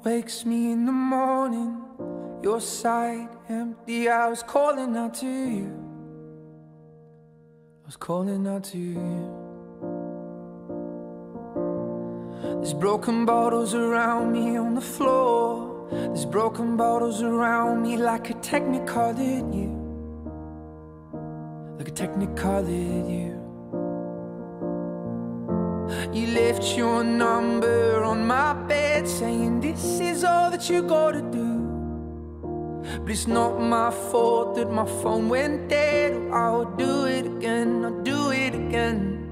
wakes me in the morning, your side empty. I was calling out to you, I was calling out to you. There's broken bottles around me on the floor. There's broken bottles around me like a technicolored you, like a technicolored you. You left your number on my bed, saying this is all that you gotta do. But it's not my fault that my phone went dead. I'll do it again, I'll do it again.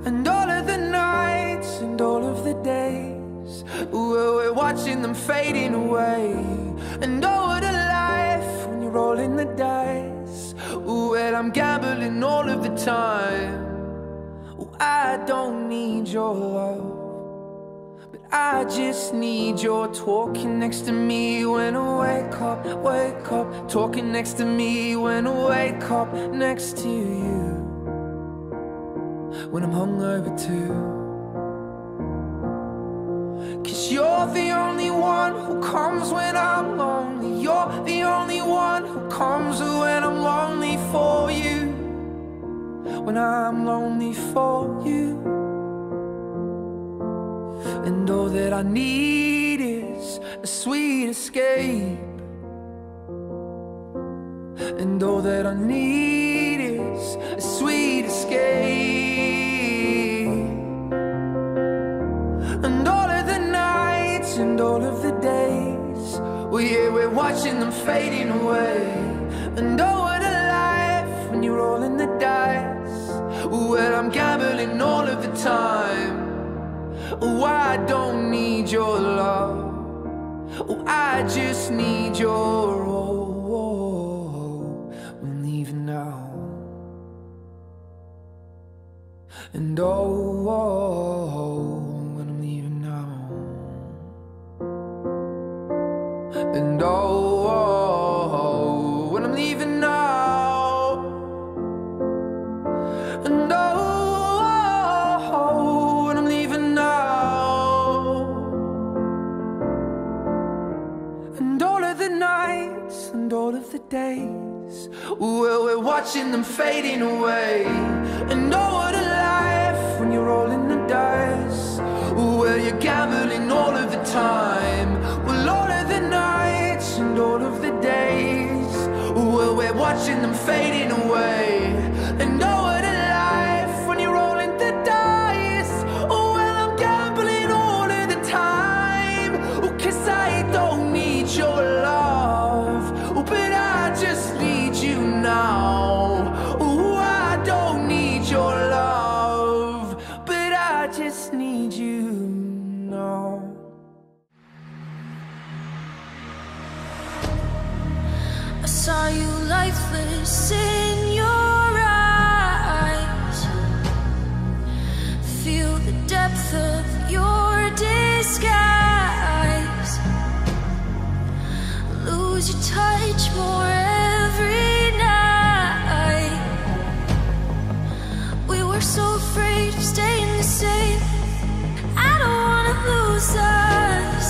And all of the nights and all of the days, we're watching them fading away. And oh, what a life when you're rolling the dice. Well, I'm gambling all of the time. I don't need your love, but I just need your talking next to me when I wake up. Talking next to me when I wake up next to you, when I'm hungover too. 'Cause you're the only one who comes when I'm lonely. You're the only one who comes when I'm lonely for you, when I'm lonely for you. And all that I need is a sweet escape. And all that I need is a sweet escape. And all of the nights and all of the days, well, yeah, we're watching them fading away. And oh, what a life when you're rolling the dice. Well, I'm gambling all of the time. Oh, I don't need your love. Oh, I just need your I'm leaving now. And when I'm leaving now. And when I'm leaving now. And when I'm leaving now. And all of the nights and all of the days, well, we're watching them fading away. And oh, what a life when you're rolling the dice. Well, you're gambling all of the time. Well, all of the nights and all of the days, well, we're watching them fading away. And oh, what a life when you're rolling the dice. Oh, well, I'm gambling all of the time. Oh, 'cause I don't need your love, oh, but I just need you now. Oh, I don't need your love, but I just need you now. I saw you lifeless in your eyes. Feel the depth of your disguise. Lose your touch more every night. We were so afraid of staying the same. I don't wanna lose us.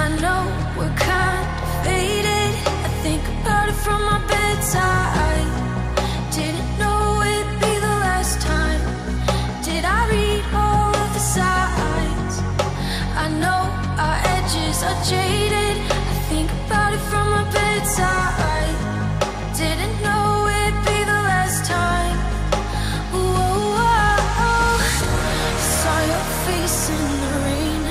I know we're kind of faded. I think about it from my bedside. Didn't know it'd be the last time. Did I read all of the signs? I know our edges are jaded. I think about it from my bedside. Didn't know it'd be the last time. Whoa, saw your face in the rain.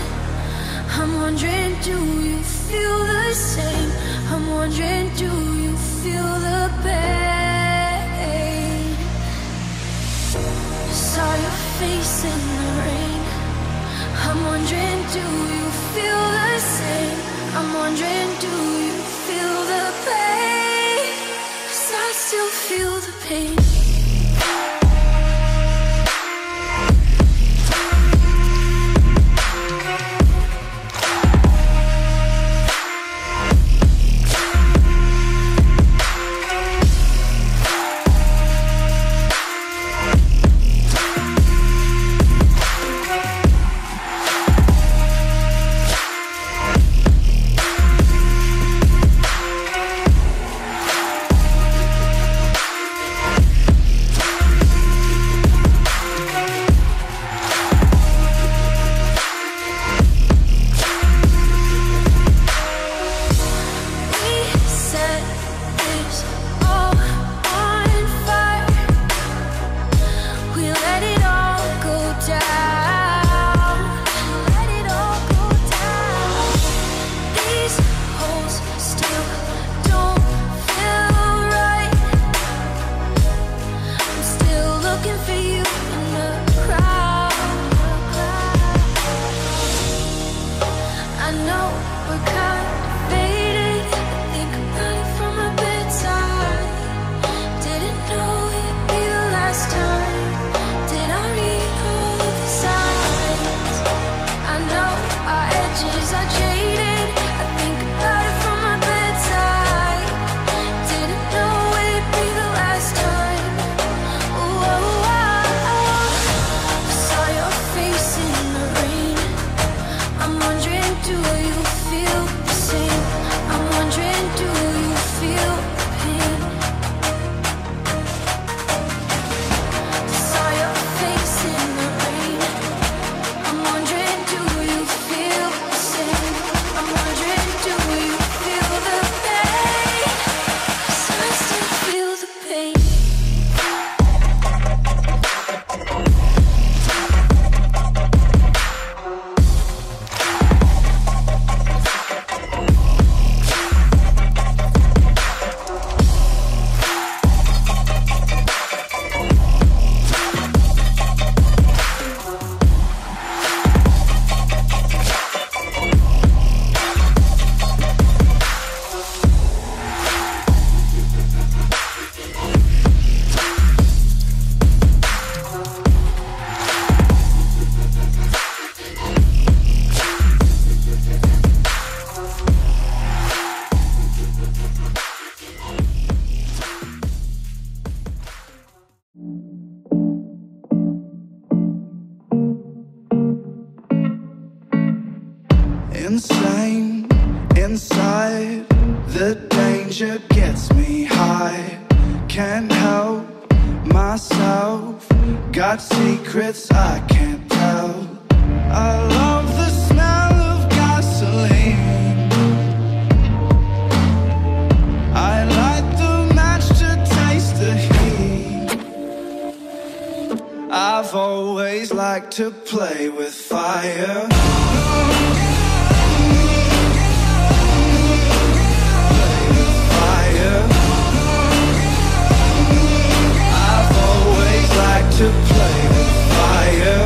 I'm wondering, do you feel the same? I'm wondering, do you feel the pain? Saw your face in the rain. I'm wondering, do you feel the same? I'm wondering, do you feel the pain? 'Cause I still feel the pain. we're kind of faded. I think about it from my bedside. Didn't know it'd be the last time. Did I read all of the signs? I know our edges are jaded. I think about it from my bedside. Didn't know it'd be the last time. Ooh, oh, I saw your face in the rain. I'm wondering, do you feel the same? I'm wondering, do you feel the pain? Saw your face in the rain. I'm wondering, do you feel the same? I'm wondering, do you feel the pain? 'Cause I still feel the pain. Insane, inside, the danger gets me high. Can't help myself, got secrets I can't tell. I love the smell of gasoline. I light the match to taste the heat. I've always liked to play with fire. To play with fire.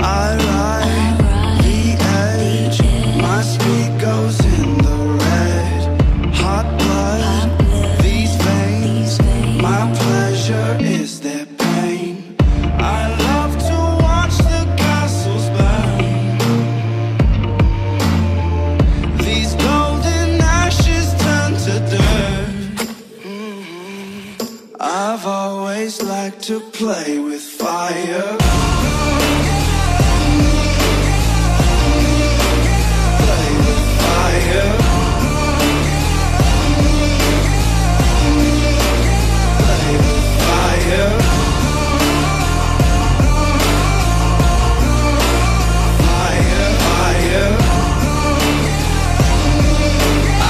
I ride the edge. My speed goes in the red. Hot blood, these veins. My pleasure is their pain. I love to watch the castles burn. These golden ashes turn to dirt. I've always liked to play with fire. Play with fire. Play with fire. Fire, fire.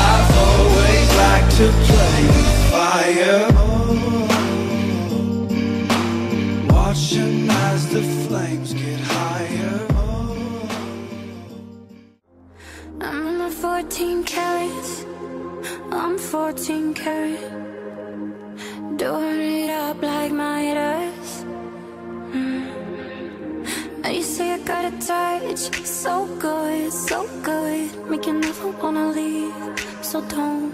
I've always liked to play with fire. Watching as the flames get higher. I'm in my 14 carats. I'm 14 carat. Doing it up like Midas. And you say I got a touch, so good, so good. Make you never wanna leave. So don't.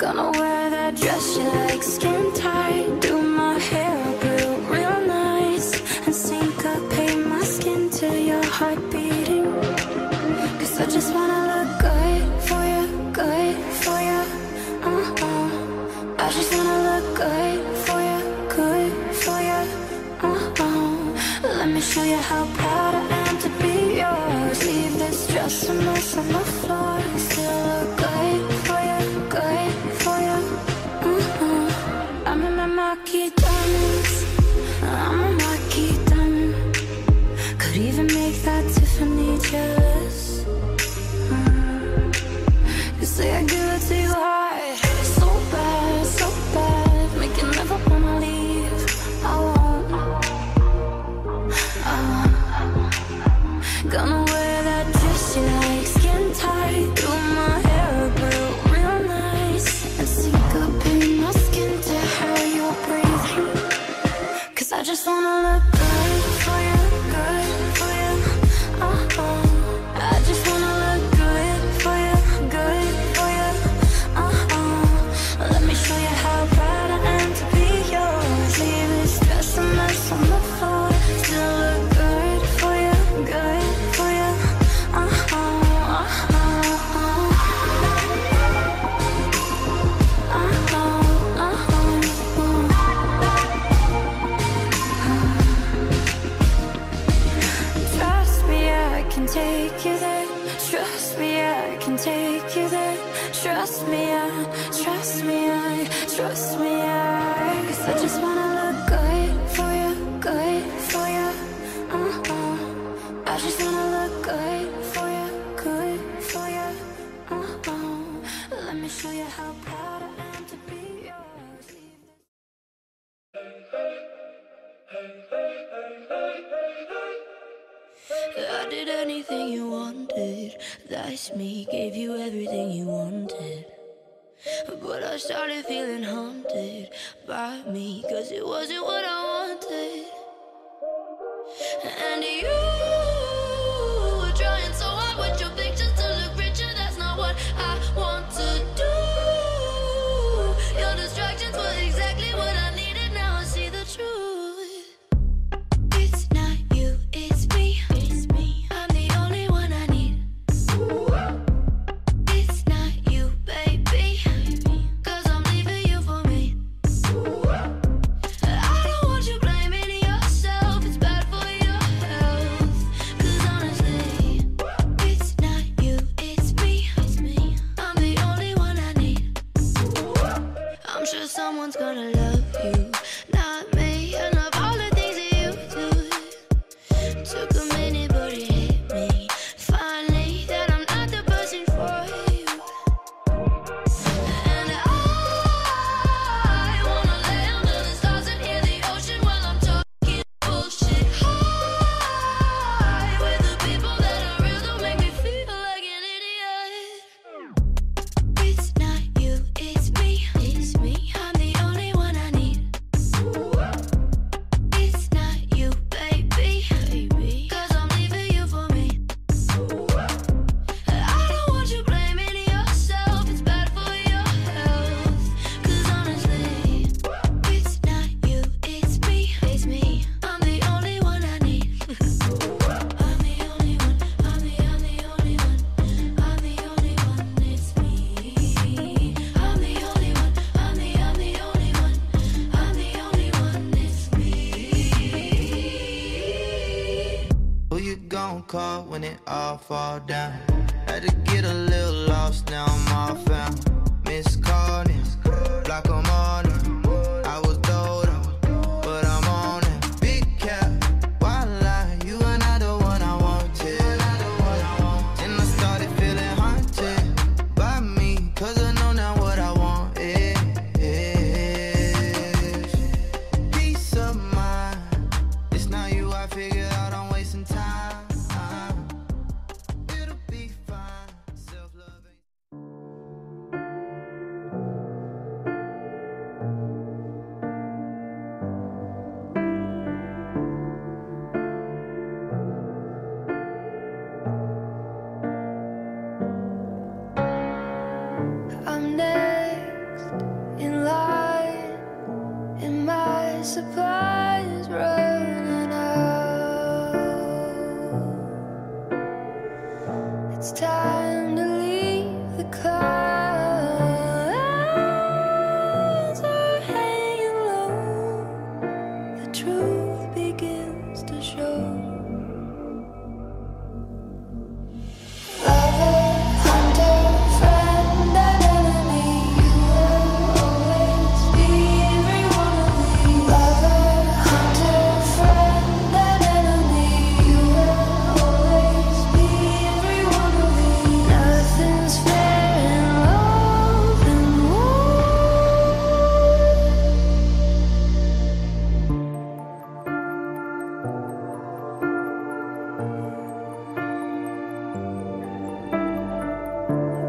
Gonna wear that dress you like, skin tight. Do my hair up real nice. And syncopate my skin to your heart beating. 'Cause I just wanna look good for you, good for you. I just wanna look good for you, good for you. Let me show you how proud I am to be yours. Leave this dress a mess on the floor. Still look good for you, good for you. I'm in my marquee diamonds. I'm a marquee diamond. Could even make that Tiffany jealous. 'Cause say I give it to you hard, so bad, make you never wanna leave. I won't. Gonna wear that dress you like, skin tight. Do my hair up real nice. And syncopate my skin to how you're breathing. 'Cause I just wanna look good trust me, cause I just wanna look good for you, good for you. I just wanna look good for you, good for you. Let me show you how proud I am to be yours. I did anything you wanted, that's me, gave you everything you wanted. But I started feeling haunted by me, cause it wasn't what I wanted. And you were trying so hard with your pictures to look richer, that's not what I want to do. Your distractions were exactly what I needed, now I see the truth. It's not you, it's me, it's me. I'm the only one I need. It's not you, baby, cause I'm leaving you for me. I don't want you blaming yourself, it's bad for your health. Cause honestly, it's not you, it's me, it's me. I'm the only one I need. I'm sure someone's gonna love you, not me. And of all the things that you do, took a minute but it hit me finally that I'm not the person for you. And I wanna lay under the stars and hear the ocean while I'm talking bullshit. High with the people that are real, don't make me feel like an idiot. It's not you, it's me, it's me. I'm the only one I need. It's not you, baby, cause I'm leaving you for me. I don't want you blaming yourself, it's bad for your health. Cause honestly, it's not you, it's me, it's me. I'm the only one I need. I'm the only one, I'm the only one. I'm the only one, it's me. I'm the only one, I'm the only one. I'm the only one, it's me. Who you gon' call when it all fall down? Had to get a little lost, now I'm all found. Miss calling, block 'em all now. I was told but I'm on it. Big cap, why lie? You are not the one I wanted. And I started feeling haunted by me, cause I know now what I want is peace of mind. It's not you, I figured out I'm wasting time. It'll be fine. Self-love ain't I'm next in line, and my supply is running out. It's time to leave the clouds are hanging low. The truth begins to show. Lover, hunter, friend, and enemy, you will always be every one of me. Lover, hunter, friend, and enemy, you will always be every one of me. Nothing's fair in love and war.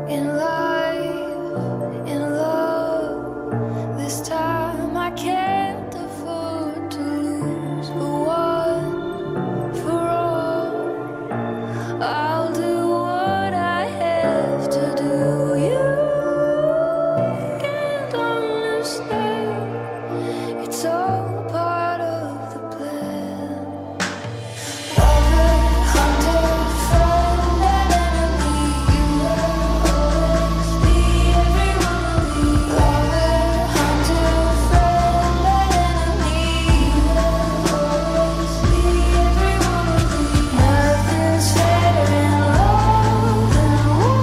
In life, in love, this time I can't afford to lose. For one, for all, I'll do what I have to do. You can't understand, it's all part of the plan. Lover, hunter, friend, and enemy, you will always be every one of me. Lover, hunter, friend, and enemy, you will always be every one of me. Nothing's fair in love and war.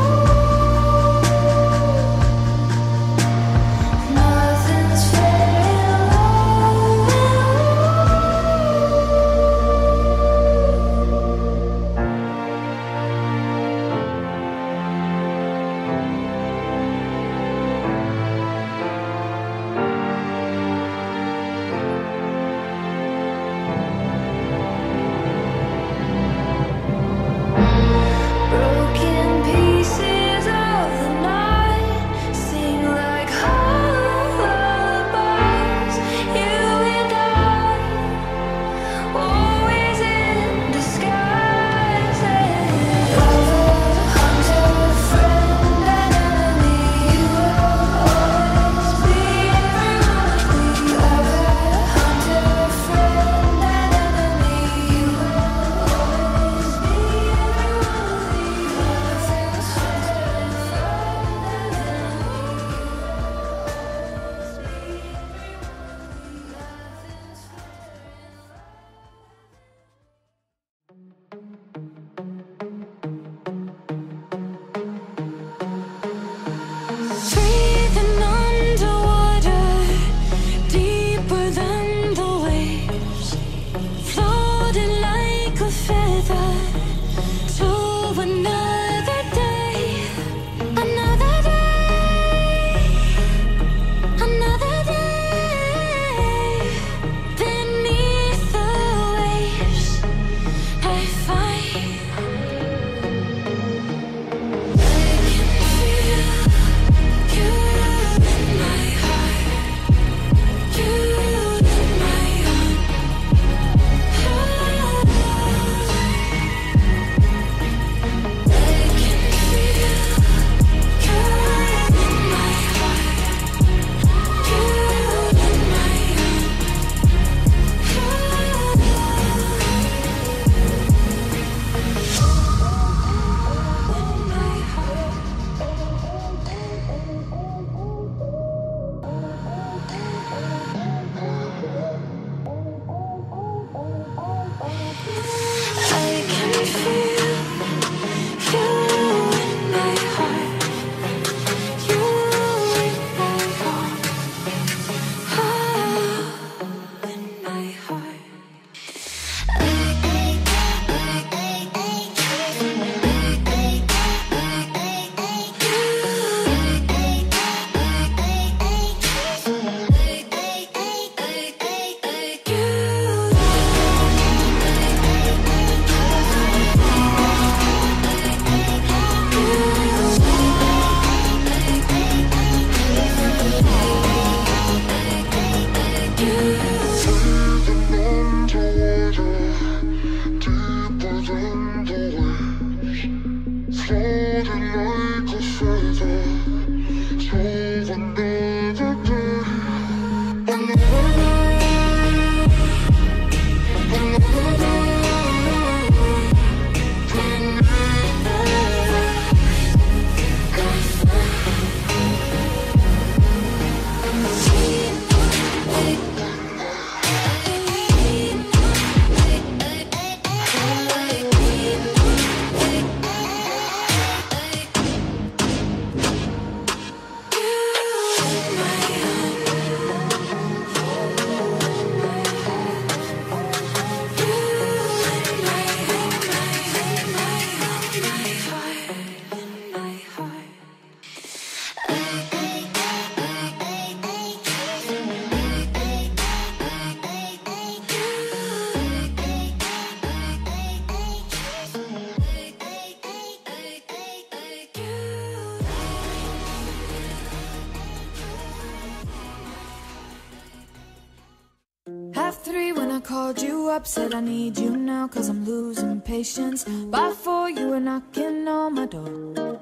3 when I called you up, said I need you now, cause I'm losing patience. By 4 you were knocking on my door.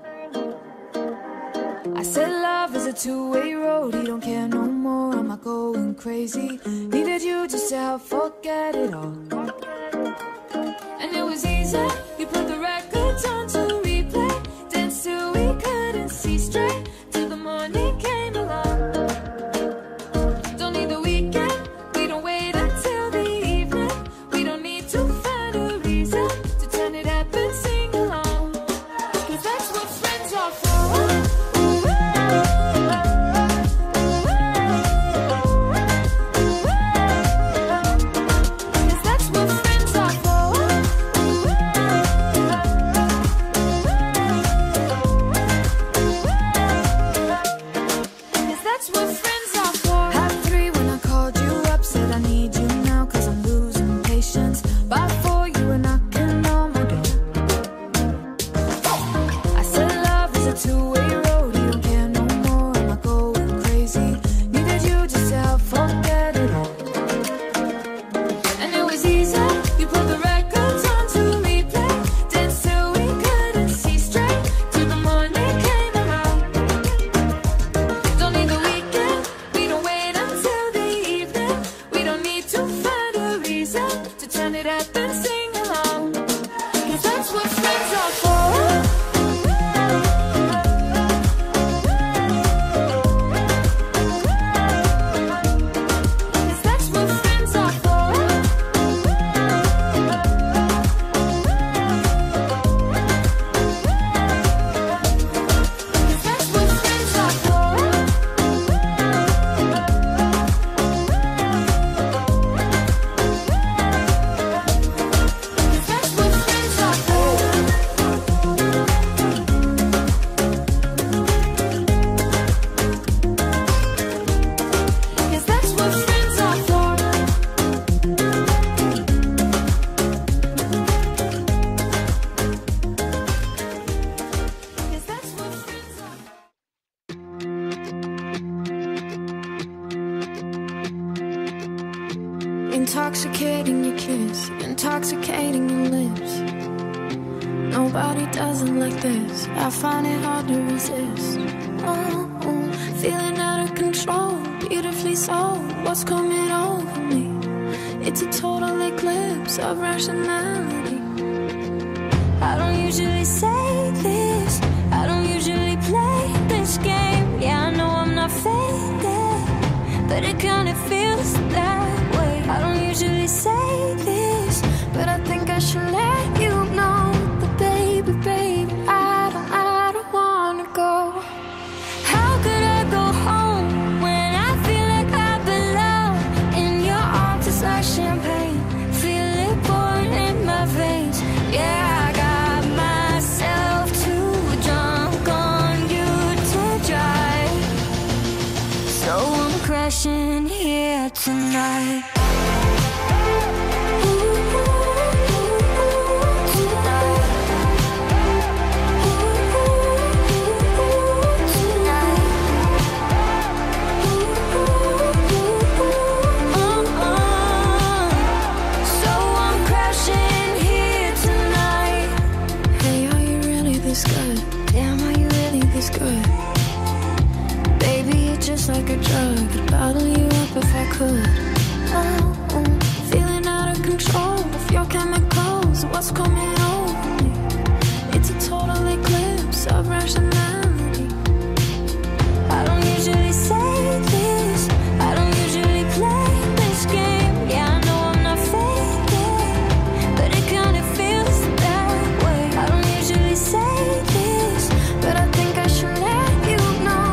I said love is a two-way road, he don't care no more, am I going crazy? Needed you just to help forget it all. And it was easy, you put the records on to replay, danced till we couldn't see straight, till the morning came along. Don't need the weekend, we don't wait until the evening, we don't need to find a reason to turn it up and sing along, cause that's what friends are for. Intoxicating your kiss, intoxicating your lips. Nobody does it like this, I find it hard to resist. Oh, feeling out of control, beautifully so. What's coming over me? It's a total eclipse of rationality. I don't usually say this, I don't usually play this game. Yeah, I know I'm not faded, but it kinda feels that way. I don't usually say this, but I think I should let you know. But baby, baby, I don't wanna go. How could I go home when I feel like I belong? In your arms it's like champagne, feel it pouring in my veins. Yeah, I got myself too drunk on you to drive, so I'm crashing here tonight. Like a drug, I'd bottle you up if I could. Oh, feeling out of control of your chemicals. What's coming over me? It's a total eclipse of rationality. I don't usually say this, I don't usually play this game. Yeah, I know I'm not faded, but it kinda feels that way. I don't usually say this, but I think I should let you know.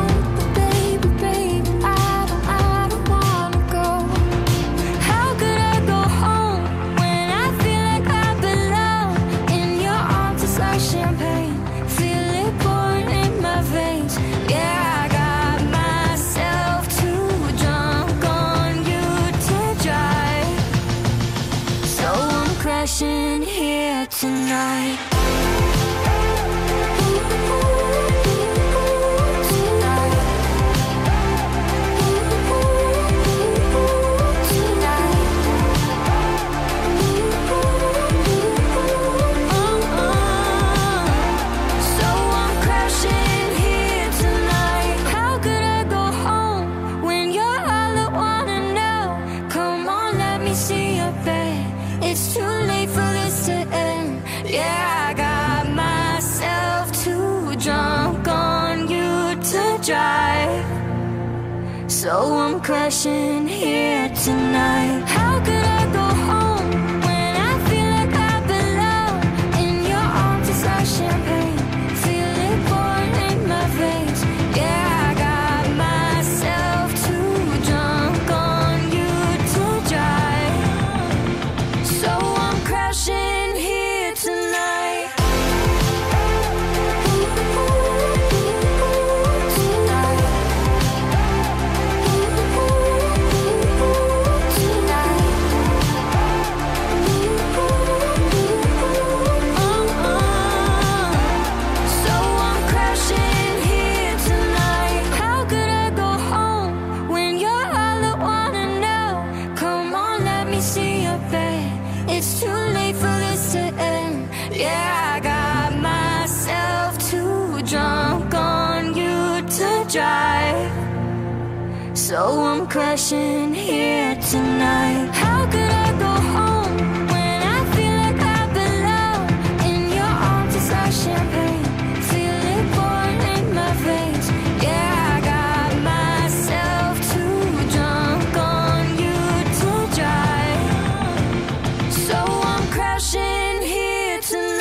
Here tonight. So I'm crashing here tonight. How could I go home when I feel like I belong in your arms? It's like champagne, feel it pouring in my veins. Yeah, I got myself too drunk on you to drive. So I'm crashing here tonight. It's too late for this to end. Yeah, I got myself too drunk on you to drive. So I'm crashing here tonight. How could I go home when I feel like I belong in your arms? It's like champagne, feel it pouring in my veins. Yeah, I got myself too drunk on you to drive. So I'm crashing here tonight.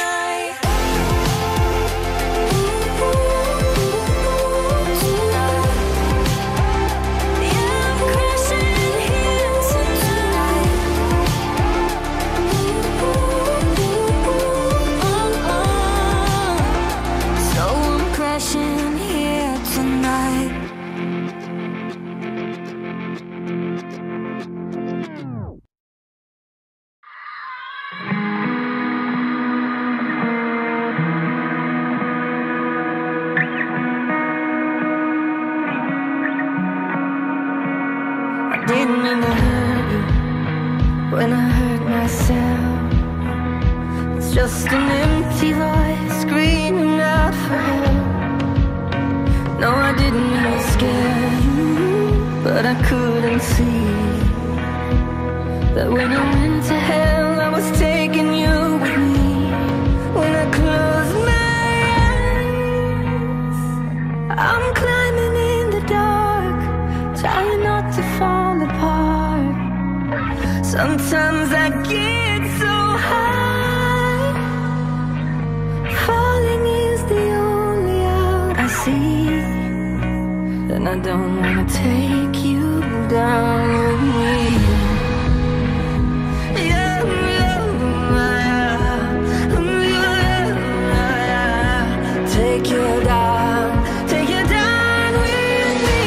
Yeah, I'm crashing here tonight. So I'm crashing here tonight. I didn't mean to hurt you when I hurt myself. It's just an empty voice screaming out for help. No, I didn't mean to scare you, but I couldn't see that when I went to hell, I was taking you with me. When I close my eyes, I'm climbing in the dark, trying not to fall apart. Sometimes I get so high, falling is the only out I see. And I don't wanna take you down with me. Take you down with me.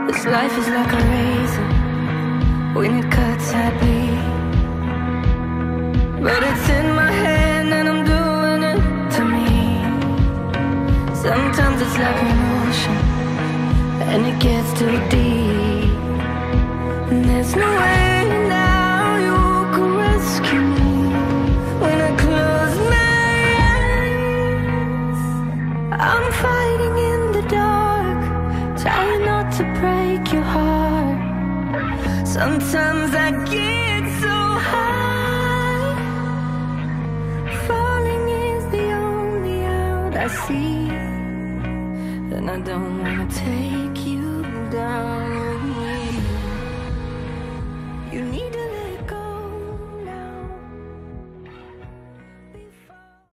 This life is like a razor, when it cuts I bleed. But it's in my hand and I'm doing it to me. Sometimes it's like an ocean and it gets too deep, and there's no way now you can rescue me. When I close my eyes, I'm fighting in the dark, trying not to break your heart. Sometimes I get so high, falling is the only out I see. And I don't wanna take